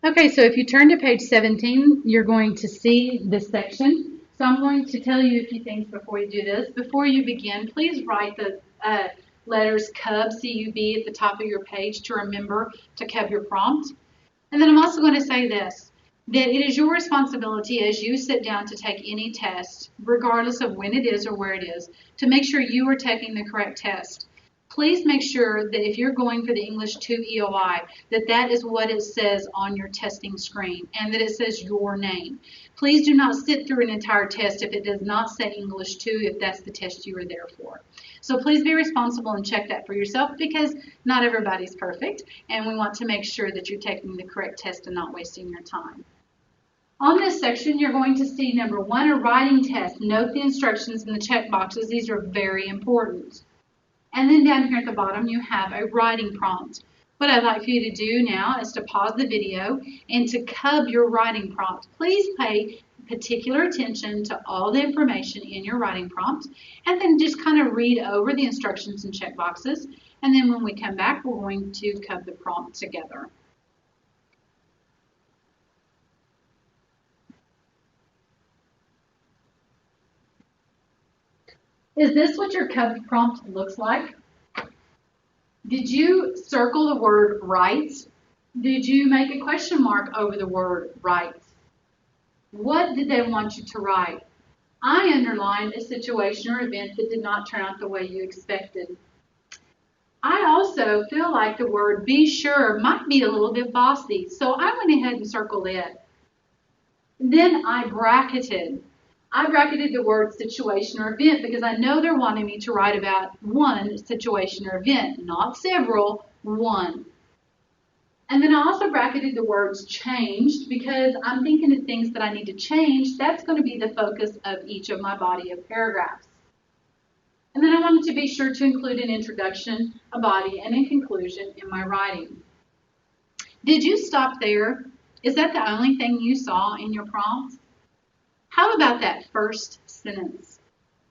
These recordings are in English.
Okay, so if you turn to page 17, you're going to see this section. So I'm going to tell you a few things before you do this. Before you begin, please write the letters CUB, C-U-B, at the top of your page to remember to CUB your prompt. And then I'm also going to say this, that it is your responsibility as you sit down to take any test, regardless of when it is or where it is, to make sure you are taking the correct test. Please make sure that if you're going for the English II EOI, that is what it says on your testing screen and that it says your name. Please do not sit through an entire test if it does not say English II, if that's the test you are there for. So please be responsible and check that for yourself, because not everybody's perfect, and we want to make sure that you're taking the correct test and not wasting your time. On this section, you're going to see number 1, a writing test. Note the instructions in the check boxes. These are very important. And then down here at the bottom, you have a writing prompt. What I'd like for you to do now is to pause the video and to CUB your writing prompt. Please pay particular attention to all the information in your writing prompt, and then just kind of read over the instructions and check boxes. And then when we come back, we're going to CUB the prompt together. Is this what your CUB prompt looks like? Did you circle the word right? Did you make a question mark over the word right? What did they want you to write? I underlined a situation or event that did not turn out the way you expected. I also feel like the word be sure might be a little bit bossy, so I went ahead and circled it. Then I bracketed. I bracketed the word situation or event because I know they're wanting me to write about one situation or event, not several, one. And then I also bracketed the words changed because I'm thinking of things that I need to change. That's going to be the focus of each of my body of paragraphs. And then I wanted to be sure to include an introduction, a body, and a conclusion in my writing. Did you stop there? Is that the only thing you saw in your prompt? How about that first sentence?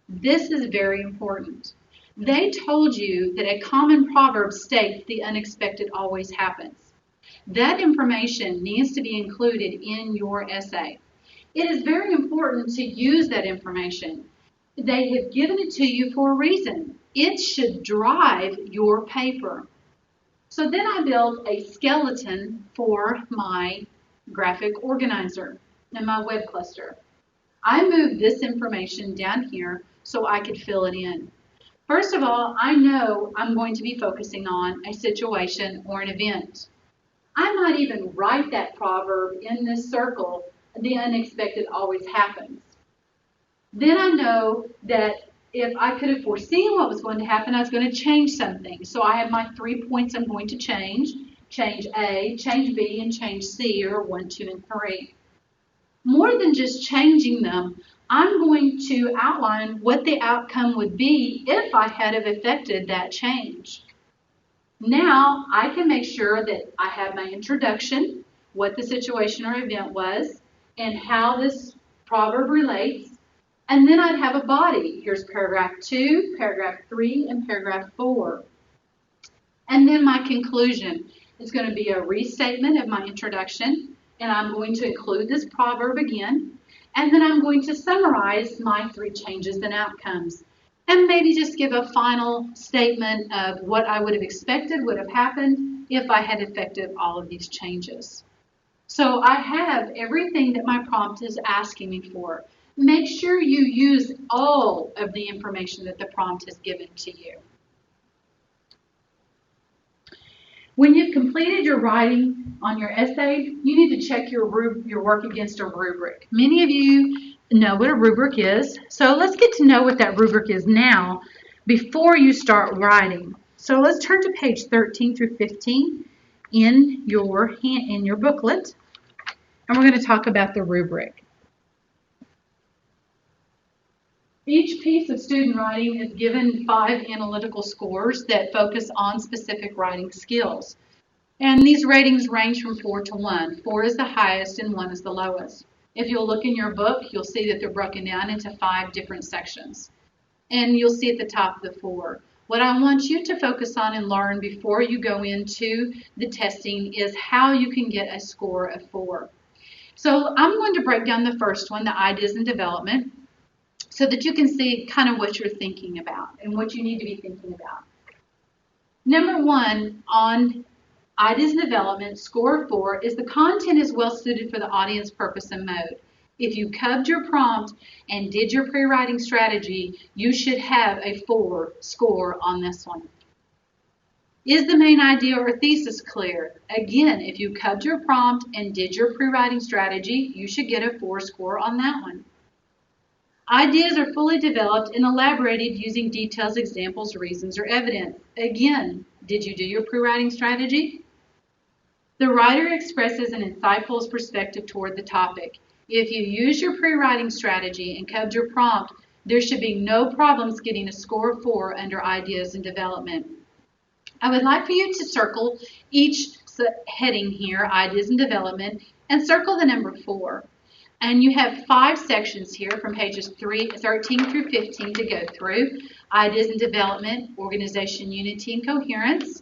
This is very important. They told you that a common proverb states the unexpected always happens. That information needs to be included in your essay. It is very important to use that information. They have given it to you for a reason. It should drive your paper. So then I built a skeleton for my graphic organizer and my web cluster. I moved this information down here so I could fill it in. First of all, I know I'm going to be focusing on a situation or an event. I might even write that proverb in this circle, the unexpected always happens. Then I know that if I could have foreseen what was going to happen, I was going to change something. So I have my 3 points I'm going to change. Change A, change B, and change C, or 1, 2, and 3. More than just changing them, I'm going to outline what the outcome would be if I had have effected that change. Now I can make sure that I have my introduction, what the situation or event was, and how this proverb relates, and then I'd have a body. Here's paragraph 2, paragraph 3, and paragraph 4. And then my conclusion is going to be a restatement of my introduction, and I'm going to include this proverb again, and then I'm going to summarize my 3 changes and outcomes, and maybe just give a final statement of what I would have expected would have happened if I had effected all of these changes. So I have everything that my prompt is asking me for. Make sure you use all of the information that the prompt has given to you. When you've completed your writing on your essay, you need to check your work against a rubric. Many of you know what a rubric is, so let's get to know what that rubric is now before you start writing. So let's turn to page 13 through 15 in your booklet, and we're going to talk about the rubric. Each piece of student writing is given 5 analytical scores that focus on specific writing skills. And these ratings range from 4 to 1. 4 is the highest and 1 is the lowest. If you'll look in your book, you'll see that they're broken down into 5 different sections. And you'll see at the top of the 4 What I want you to focus on and learn before you go into the testing is how you can get a score of 4. So I'm going to break down the first one, the ideas and development, so that you can see kind of what you're thinking about and what you need to be thinking about. Number 1 on ideas and development, score 4, is the content is well suited for the audience purpose and mode. If you cubbed your prompt and did your pre-writing strategy, you should have a 4 score on this one. Is the main idea or thesis clear? Again, if you cubbed your prompt and did your pre-writing strategy, you should get a 4 score on that one. Ideas are fully developed and elaborated using details, examples, reasons, or evidence. Again, did you do your pre-writing strategy? The writer expresses an insightful perspective toward the topic. If you use your pre-writing strategy and cubbed your prompt, there should be no problems getting a score of 4 under ideas and development. I would like for you to circle each heading here, ideas and development, and circle the number 4. And you have 5 sections here from pages 13 through 15 to go through. Ideas and development, organization, unity, and coherence,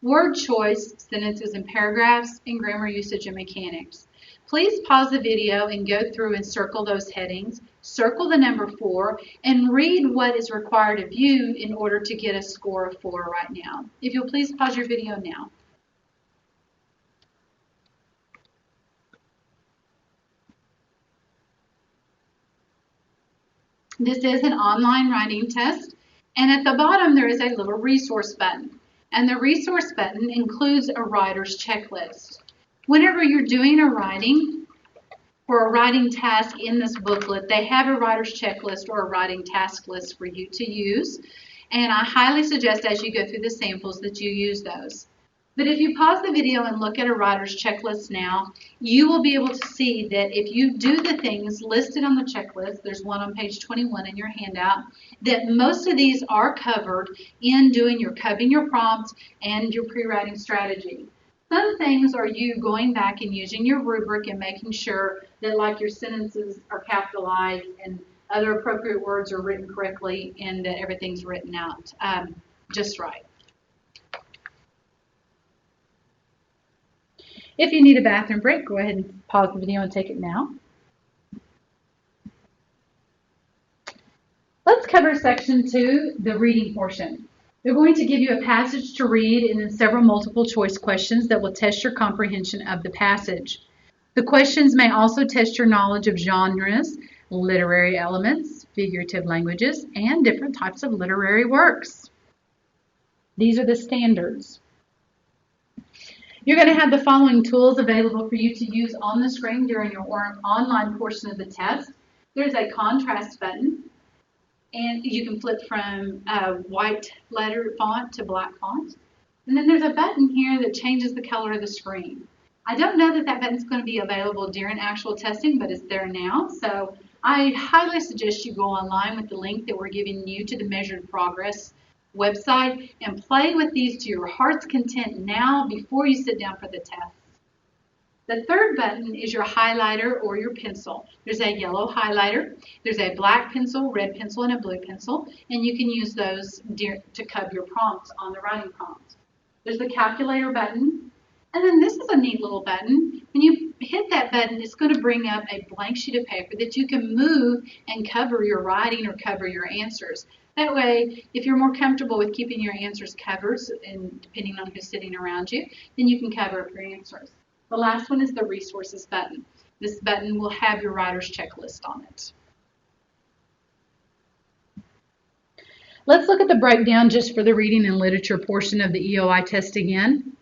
word choice, sentences and paragraphs, and grammar usage and mechanics. Please pause the video and go through and circle those headings, circle the number 4, and read what is required of you in order to get a score of 4 right now. If you'll please pause your video now. This is an online writing test, and at the bottom there is a little resource button, and the resource button includes a writer's checklist. Whenever you're doing a writing for a writing task in this booklet, they have a writer's checklist or a writing task list for you to use, and I highly suggest as you go through the samples that you use those. But if you pause the video and look at a writer's checklist now, you will be able to see that if you do the things listed on the checklist, there's one on page 21 in your handout, that most of these are covered in doing your cubbing your prompts and your pre-writing strategy. Some things are you going back and using your rubric and making sure that like your sentences are capitalized and other appropriate words are written correctly and that everything's written out just right. If you need a bathroom break, go ahead and pause the video and take it now. Let's cover section 2, the reading portion. They're going to give you a passage to read and then several multiple choice questions that will test your comprehension of the passage. The questions may also test your knowledge of genres, literary elements, figurative languages, and different types of literary works. These are the standards. You're going to have the following tools available for you to use on the screen during your online portion of the test. There's a contrast button, and you can flip from white letter font to black font. And then there's a button here that changes the color of the screen. I don't know that that button's going to be available during actual testing, but it's there now. So I highly suggest you go online with the link that we're giving you to the Measured Progress website and play with these to your heart's content now before you sit down for the test. The third button is your highlighter or your pencil. There's a yellow highlighter, there's a black pencil, red pencil, and a blue pencil, and you can use those to cub your prompts on the writing prompt. There's the calculator button, and then this is a neat little button. When you hit that button, it's going to bring up a blank sheet of paper that you can move and cover your writing or cover your answers. That way, if you're more comfortable with keeping your answers covered, and depending on who's sitting around you, then you can cover up your answers. The last one is the resources button. This button will have your writer's checklist on it. Let's look at the breakdown just for the reading and literature portion of the EOI test again.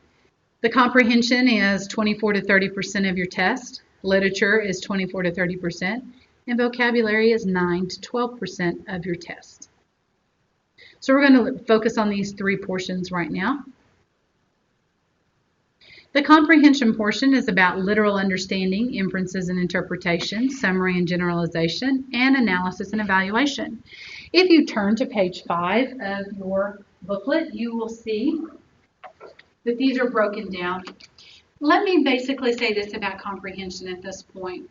The comprehension is 24 to 30% of your test. Literature is 24 to 30%. And vocabulary is 9 to 12% of your test. So we're going to focus on these 3 portions right now. The comprehension portion is about literal understanding, inferences and interpretation, summary and generalization, and analysis and evaluation. If you turn to page 5 of your booklet, you will see that these are broken down. Let me basically say this about comprehension at this point.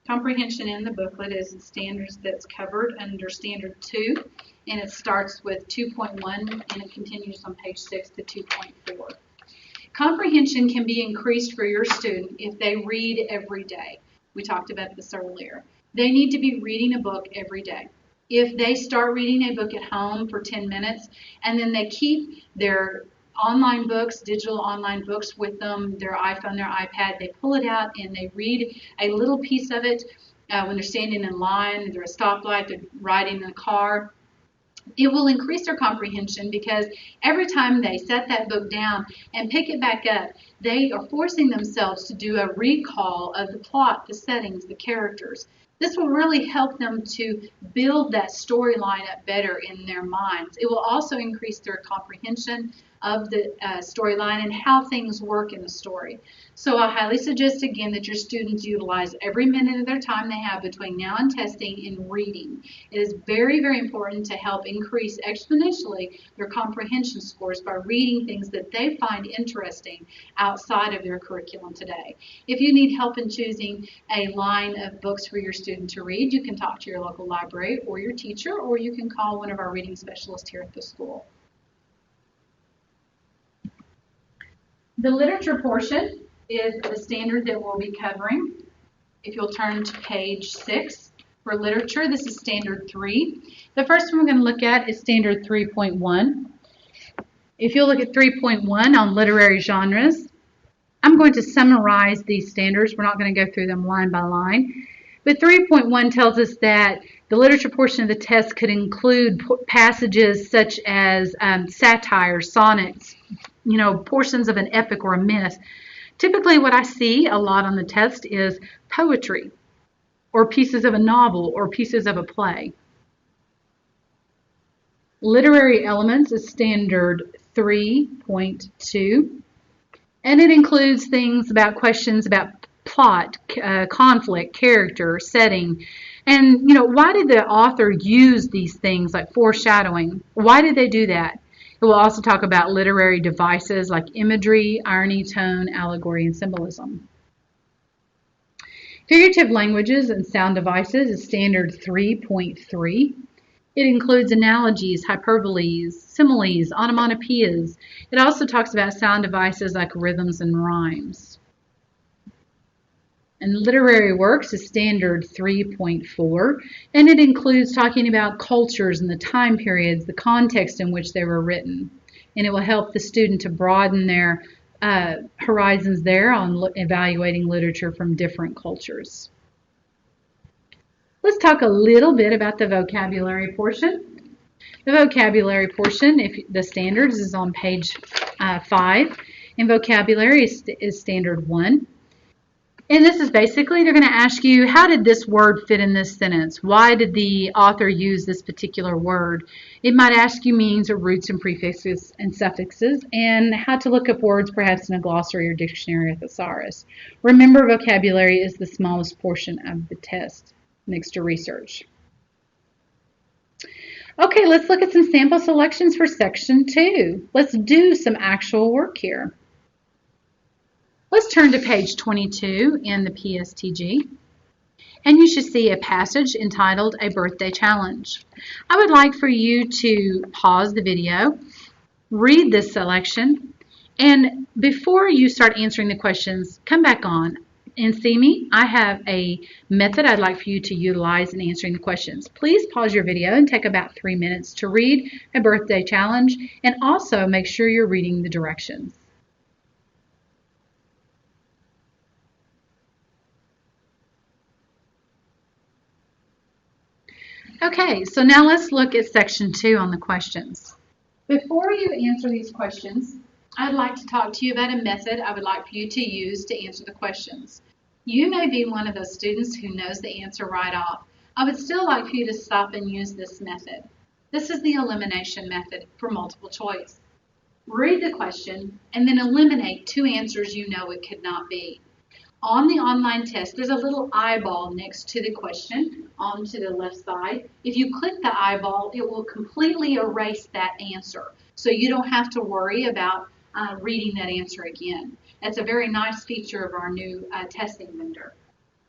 Comprehension in the booklet is the standards that's covered under Standard 2, and it starts with 2.1 and it continues on page 6 to 2.4. Comprehension can be increased for your student if they read every day. We talked about this earlier. They need to be reading a book every day. If they start reading a book at home for 10 minutes and then they keep their online books, digital online books with them, their iPhone, their iPad, they pull it out and they read a little piece of it when they're standing in line, they're at a stoplight, they're riding in a car. It will increase their comprehension because every time they set that book down and pick it back up, they are forcing themselves to do a recall of the plot, the settings, the characters. This will really help them to build that storyline up better in their minds. It will also increase their comprehension of the storyline and how things work in the story. So I highly suggest again that your students utilize every minute of their time they have between now and testing in reading. It is very, very important to help increase exponentially their comprehension scores by reading things that they find interesting outside of their curriculum today. If you need help in choosing a line of books for your student to read, you can talk to your local library or your teacher, or you can call one of our reading specialists here at the school. The literature portion is the standard that we'll be covering. If you'll turn to page 6 for literature, this is standard 3. The first one we're going to look at is standard 3.1. If you'll look at 3.1 on literary genres, I'm going to summarize these standards. We're not going to go through them line by line. But 3.1 tells us that the literature portion of the test could include passages such as satire, sonnets, portions of an epic or a myth. Typically what I see a lot on the test is poetry or pieces of a novel or pieces of a play. Literary elements is standard 3.2, and it includes things about questions about plot, conflict, character, setting, and why did the author use these things like foreshadowing? Why did they do that? It will also talk about literary devices like imagery, irony, tone, allegory, and symbolism. Figurative languages and sound devices is standard 3.3. It includes analogies, hyperboles, similes, onomatopoeias. It also talks about sound devices like rhythms and rhymes. And literary works is standard 3.4, and it includes talking about cultures and the time periods, the context in which they were written. And it will help the student to broaden their horizons there on evaluating literature from different cultures. Let's talk a little bit about the vocabulary portion. The vocabulary portion, the standards, is on page 5, and vocabulary is standard 1. And this is basically, they're going to ask you, how did this word fit in this sentence? Why did the author use this particular word? It might ask you meanings of roots and prefixes and suffixes, and how to look up words perhaps in a glossary or dictionary or thesaurus. Remember, vocabulary is the smallest portion of the test next to research. Okay, let's look at some sample selections for section 2. Let's do some actual work here. Let's turn to page 22 in the PSTG, and you should see a passage entitled A Birthday Challenge. I would like for you to pause the video, read this selection, and before you start answering the questions, come back on and see me. I have a method I'd like for you to utilize in answering the questions. Please pause your video and take about 3 minutes to read A Birthday Challenge, and also make sure you're reading the directions. Okay, so now let's look at section 2 on the questions. Before you answer these questions, I'd like to talk to you about a method I would like for you to use to answer the questions. You may be one of those students who knows the answer right off. I would still like for you to stop and use this method. This is the elimination method for multiple choice. Read the question and then eliminate 2 answers you know it could not be. On the online test, there's a little eyeball next to the question on to the left side. If you click the eyeball, it will completely erase that answer. So you don't have to worry about reading that answer again. That's a very nice feature of our new testing vendor.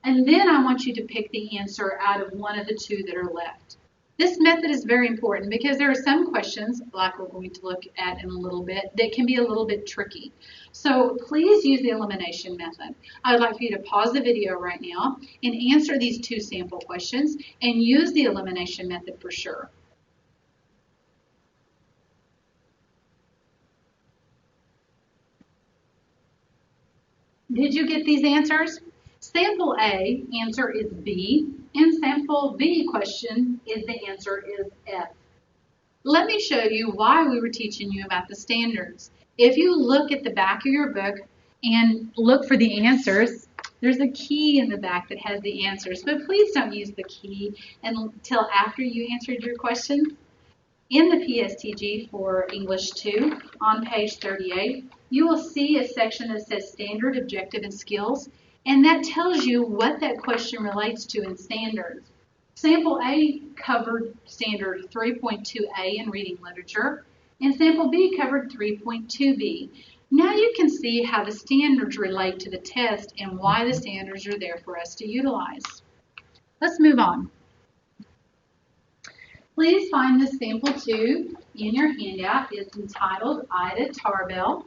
And then I want you to pick the answer out of one of the two that are left. This method is very important because there are some questions, like we're going to look at in a little bit, that can be a little bit tricky. So please use the elimination method. I would like for you to pause the video right now and answer these two sample questions and use the elimination method for sure. Did you get these answers? Sample A answer is B, and sample B question is the answer is F. Let me show you why we were teaching you about the standards. If you look at the back of your book and look for the answers, there's a key in the back that has the answers, but please don't use the key until after you answered your questions. In the PSTG for English II, on page 38, you will see a section that says Standard, Objective, and Skills, and that tells you what that question relates to in standards. Sample A covered Standard 3.2A in Reading Literature, and Sample B covered 3.2B. Now you can see how the standards relate to the test and why the standards are there for us to utilize. Let's move on. Please find the Sample 2 in your handout. It's entitled Ida Tarbell.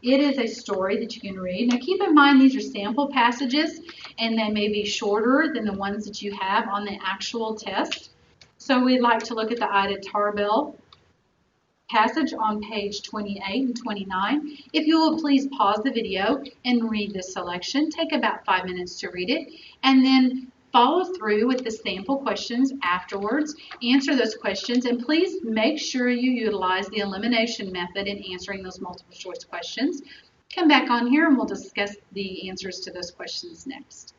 It is a story that you can read. Now keep in mind these are sample passages and they may be shorter than the ones that you have on the actual test. So we'd like to look at the Ida Tarbell passage on page 28 and 29. If you will please pause the video and read this selection. Take about 5 minutes to read it and then follow through with the sample questions afterwards. Answer those questions and please make sure you utilize the elimination method in answering those multiple choice questions. Come back on here and we'll discuss the answers to those questions next.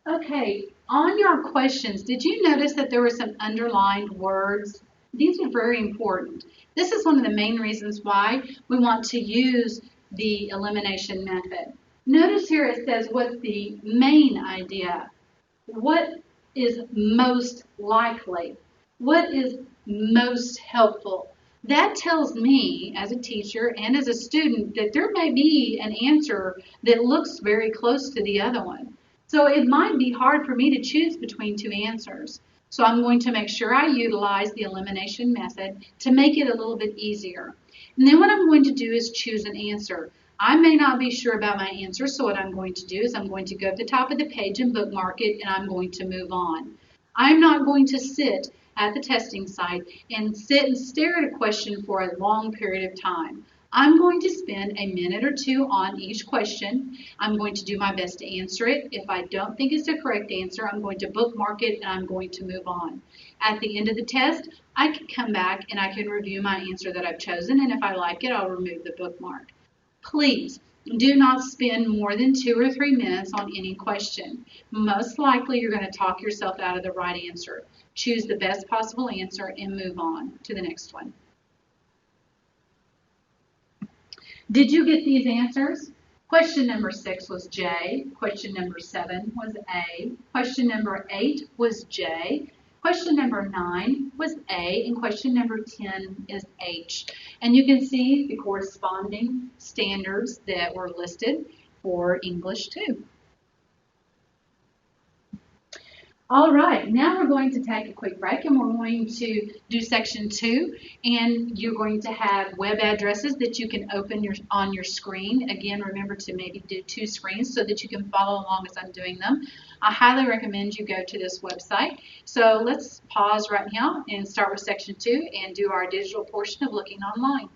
Okay, on your questions, did you notice that there were some underlined words? These are very important. This is one of the main reasons why we want to use the elimination method. Notice here it says what's the main idea? What is most likely? What is most helpful? That tells me as a teacher and as a student that there may be an answer that looks very close to the other one. So it might be hard for me to choose between two answers. So I'm going to make sure I utilize the elimination method to make it a little bit easier. And then what I'm going to do is choose an answer. I may not be sure about my answer, so what I'm going to do is I'm going to go to the top of the page and bookmark it, and I'm going to move on. I'm not going to sit at the testing site and sit and stare at a question for a long period of time. I'm going to spend a minute or two on each question. I'm going to do my best to answer it. If I don't think it's the correct answer, I'm going to bookmark it and I'm going to move on. At the end of the test, I can come back and I can review my answer that I've chosen, and if I like it, I'll remove the bookmark. Please do not spend more than 2 or 3 minutes on any question. Most likely you're going to talk yourself out of the right answer. Choose the best possible answer and move on to the next one. Did you get these answers? Question number 6 was J. Question number 7 was A. Question number 8 was J. Question number 9 was A. And question number 10 is H. And you can see the corresponding standards that were listed for English II. All right, now we're going to take a quick break and we're going to do section 2, and you're going to have web addresses that you can open on your screen. Again, remember to maybe do 2 screens so that you can follow along as I'm doing them. I highly recommend you go to this website. So let's pause right now and start with section 2 and do our digital portion of looking online.